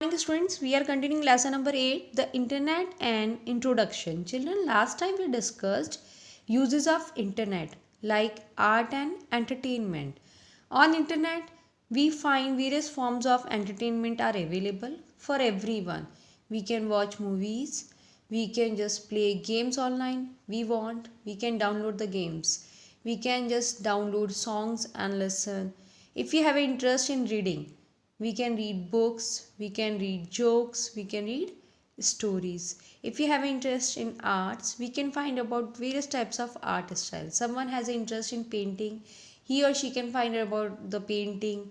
Morning students, we are continuing lesson number 8, the internet and introduction. Children, last time we discussed uses of internet like art and entertainment. On internet, we find various forms of entertainment are available for everyone. We can watch movies, we can just play games online we can download the games. We can just download songs and listen. If you have interest in reading, we can read books, we can read jokes, we can read stories. If you have interest in arts, we can find about various types of art styles. Someone has interest in painting, he or she can find out about the painting.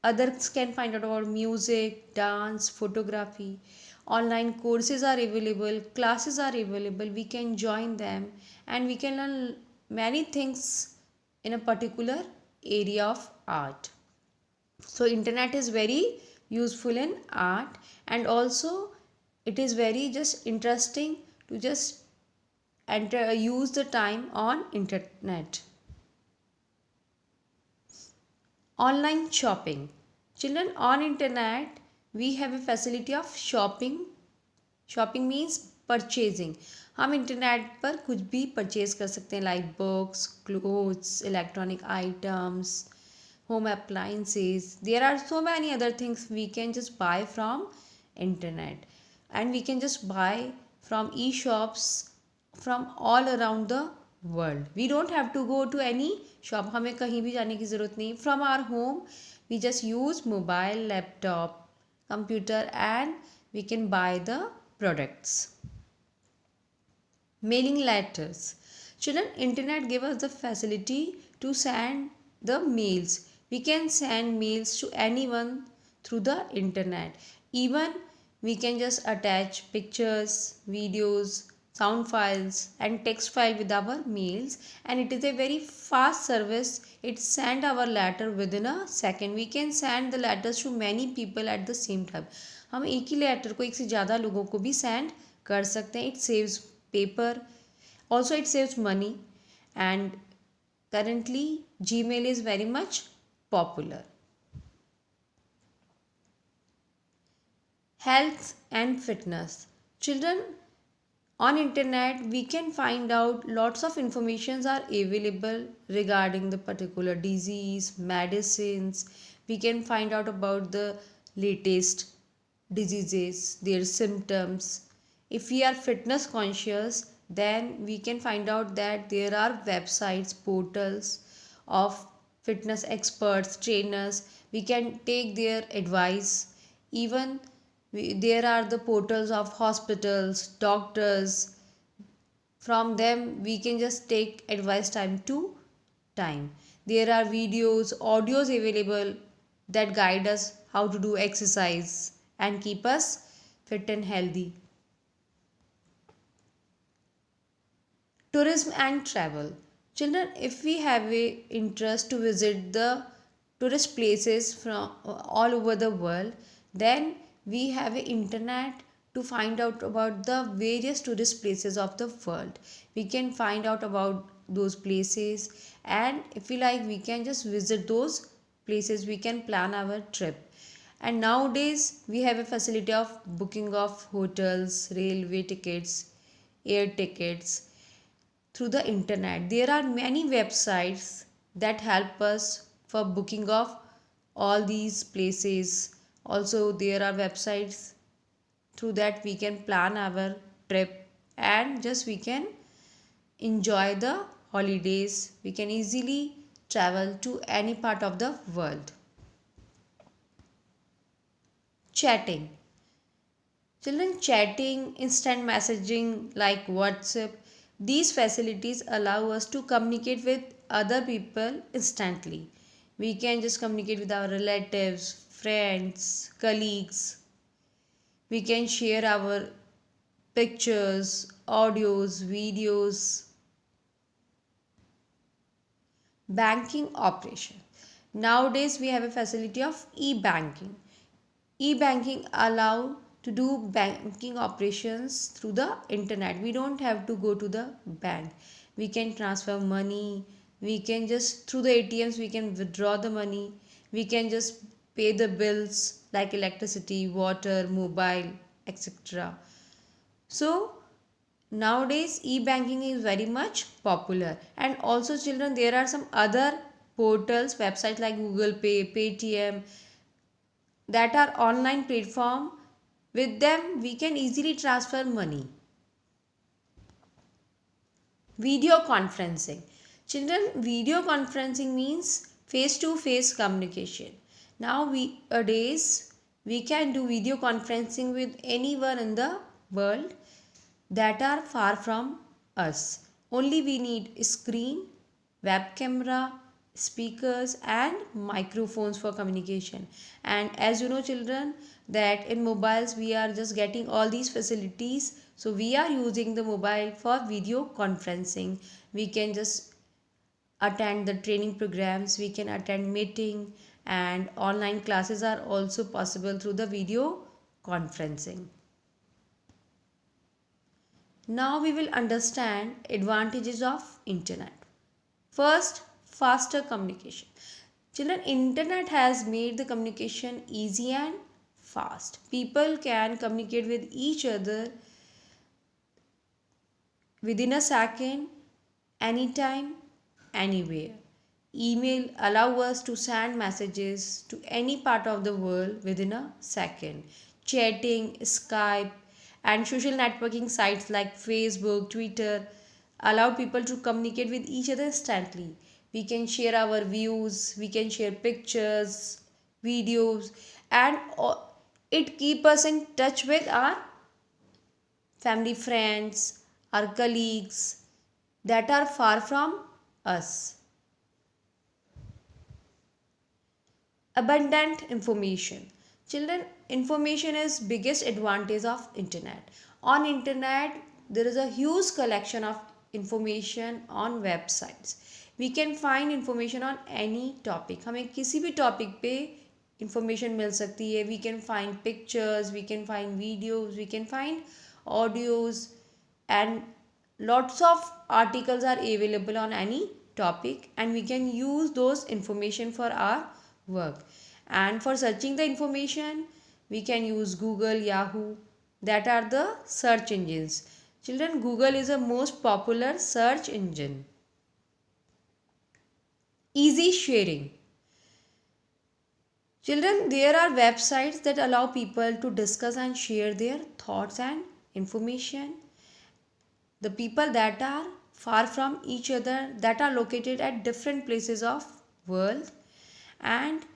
Others can find out about music, dance, photography. Online courses are available, classes are available, we can join them and we can learn many things in a particular area of art. So internet is very useful in art, and also it is very just interesting to just enter use the time on internet. Online shopping. Children, on internet we have a facility of shopping. Shopping means purchasing. हम internet पर कुछ भी purchase कर सकते हैं like books, clothes, electronic items, home appliances. There are so many other things we can just buy from internet, and we can just buy from e-shops from all around the world. We don't have to go to any shop. हमें कहीं भी जाने की ज़रूरत नहीं. From our home we just use mobile, laptop, computer, and we can buy the products. Mailing letters. Children, internet give us the facility to send the mails. We can send mails to anyone through the internet. Even we can just attach pictures, videos, sound files and text file with our mails, and it is a very fast service. It send our letter within a second. We can send the letters to many people at the same time. हम एक ही letter को एक से ज़्यादा लोगों को भी send कर सकते हैं. It saves paper, also it saves money, and currently Gmail is very much popular. Health and fitness. Children, on internet we can find out lots of informations are available regarding the particular disease, medicines. We can find out about the latest diseases, their symptoms. If we are fitness conscious, then we can find out that there are websites, portals of fitness experts, trainers. We can take their advice. Even there are the portals of hospitals, doctors. From them we can just take advice time to time. There are videos, audios available that guide us how to do exercise and keep us fit and healthy. Tourism and travel. Children, if we have a interest to visit the tourist places from all over the world, then we have a internet to find out about the various tourist places of the world. We can find out about those places, and if we like we can just visit those places. We can plan our trip. And nowadays we have a facility of booking of hotels, railway tickets, air tickets through the internet. There are many websites that help us for booking of all these places. Also there are websites through that we can plan our trip, and just we can enjoy the holidays. We can easily travel to any part of the world. Chatting. Children, chatting, instant messaging like WhatsApp, these facilities allow us to communicate with other people instantly. We can just communicate with our relatives, friends, colleagues. We can share our pictures, audios, videos. Banking operation. Nowadays we have a facility of e-banking. E-banking allow to do banking operations through the internet. We don't have to go to the bank. We can transfer money. We can just through the ATMs we can withdraw the money. We can just pay the bills like electricity, water, mobile, etc. So nowadays e-banking is very much popular. And also children, there are some other portals, websites like Google Pay, Paytm, that are online platform. With them we can easily transfer money. Video conferencing. Children, video conferencing means face to face communication. Nowadays we can do video conferencing with anyone in the world that are far from us. Only we need a screen, web camera, speakers and microphones for communication. And as you know children, that in mobiles we are just getting all these facilities, so we are using the mobile for video conferencing. We can just attend the training programs, we can attend meeting, and online classes are also possible through the video conferencing. Now we will understand advantages of internet. First, faster communication. Children, internet has made the communication easy and fast. People can communicate with each other within a second, anytime, anywhere. Email allow us to send messages to any part of the world within a second. Chatting, Skype, and social networking sites like Facebook, Twitter allow people to communicate with each other instantly. We can share our views, we can share pictures, videos, and it keep us in touch with our family, friends, our colleagues that are far from us. Abundant information. Children, information is biggest advantage of internet. On internet there is a huge collection of information on websites. We can find information on any topic. हमें किसी भी topic पे information मिल सकती है. We can find pictures, we can find videos, we can find audios, and lots of articles are available on any topic, and we can use those information for our work. And for searching the information we can use Google, Yahoo, that are the search engines. Children, Google is the most popular search engine. Easy sharing. Children, there are websites that allow people to discuss and share their thoughts and information. The people that are far from each other, that are located at different places of world, and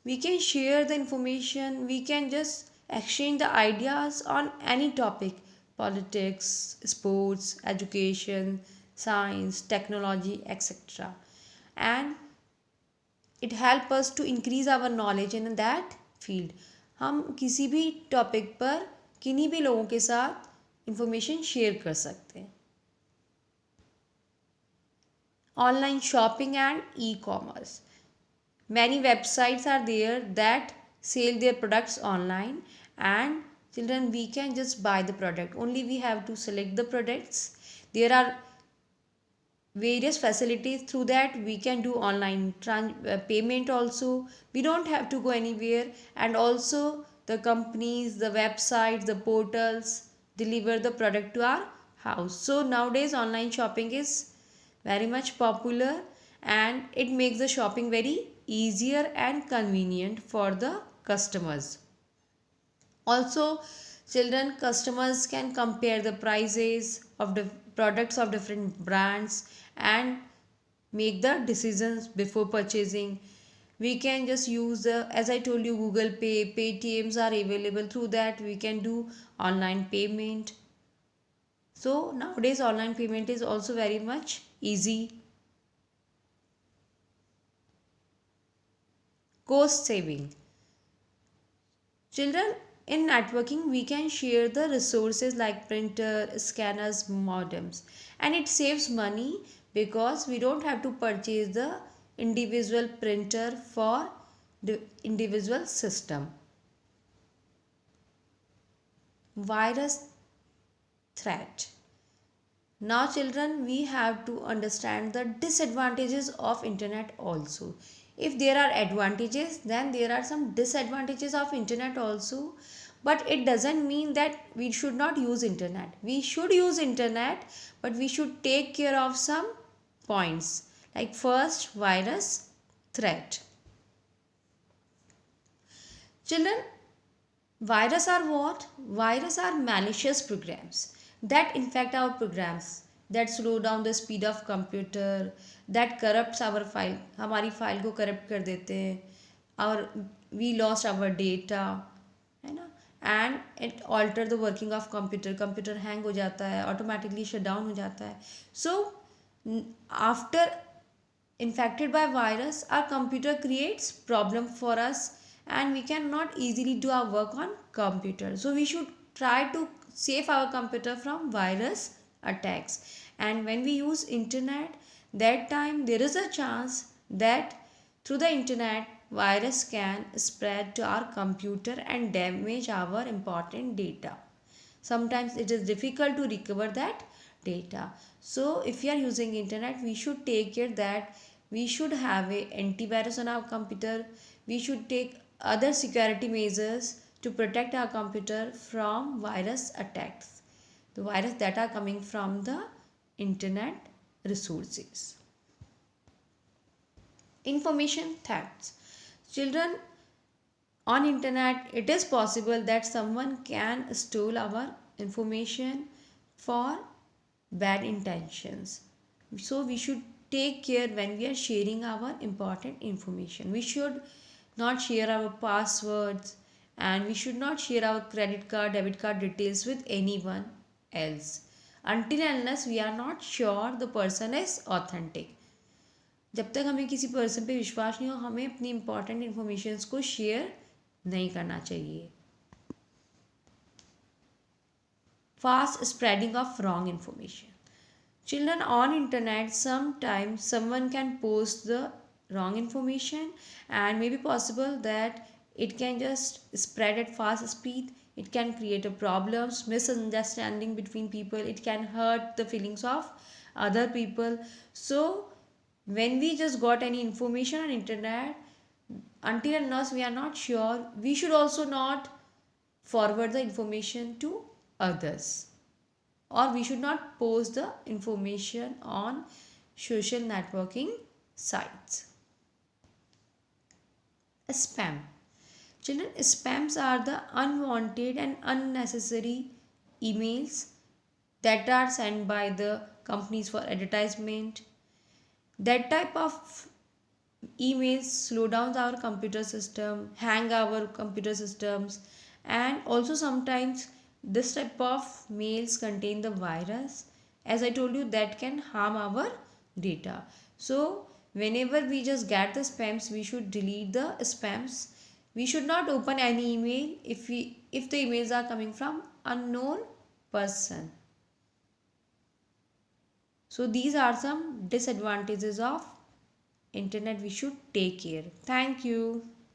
we can share the information, we can just exchange the ideas on any topic: politics, sports, education, science, technology, etc. And it help us to increase our knowledge in that field. हम किसी भी topic पर किन्हीं भी लोगों के साथ information share कर सकते हैं. Online shopping and e-commerce. Many websites are there that sell their products online, and children, we can just buy the product. Only we have to select the products. There are various facilities through that we can do online payment also. We don't have to go anywhere, and also the companies, the websites, the portals deliver the product to our house. So nowadays online shopping is very much popular, and it makes the shopping very easier and convenient for the customers. Also children, customers can compare the prices of the products of different brands and make the decisions before purchasing. We can just use the, as I told you, Google Pay, Paytms are available. Through that we can do online payment. So nowadays online payment is also very much easy. Cost saving. Children, in networking we can share the resources like printer, scanners, modems, and it saves money because we don't have to purchase the individual printer for the individual system. Virus threat. Now children, we have to understand the disadvantages of internet also. If there are advantages, then there are some disadvantages of internet also, but it doesn't mean that we should not use internet. We should use internet, but we should take care of some points. Like first, virus threat. Children, virus are what? Virus are malicious programs that infect our programs, that slow down the speed of computer, that corrupts our file, हमारी file को corrupt कर देते हैं, और we lost our data, है ना, and it alter the working of computer, computer hang हो जाता है, automatically shut down हो जाता है. So after infected by virus, our computer creates problem for us, and we cannot easily do our work on computer. So we should try to save our computer from virus attacks. And when we use internet, that time there is a chance that through the internet virus can spread to our computer and damage our important data. Sometimes it is difficult to recover that data. So if you are using internet, we should take care that we should have a antivirus on our computer. We should take other security measures to protect our computer from virus attacks, the virus that are coming from the internet resources. Information thefts. Children, on internet it is possible that someone can steal our information for bad intentions. So we should take care when we are sharing our important information. We should not share our passwords, and we should not share our credit card, debit card details with anyone else until and unless we are not sure the person is authentic. जब तक हमें किसी person पे विश्वास नहीं हो, हमें अपनी इंपॉर्टेंट इन्फॉर्मेशन को शेयर नहीं करना चाहिए. Fast spreading of wrong information. Children, on internet sometimes someone can post the wrong information, and maybe possible that it can just spread at fast speed. It can create a problems, misunderstanding between people. It can hurt the feelings of other people. So when we just got any information on internet, until and unless we are not sure, we should also not forward the information to others, or we should not post the information on social networking sites. Spam. Children, spams are the unwanted and unnecessary emails that are sent by the companies for advertisement. That type of emails slow down our computer system, hang our computer systems, and also sometimes this type of mails contain the virus, as I told you, that can harm our data. So whenever we just get the spams, we should delete the spams. We should not open any email if the emails are coming from unknown person. So these are some disadvantages of internet. We should take care. Thank you.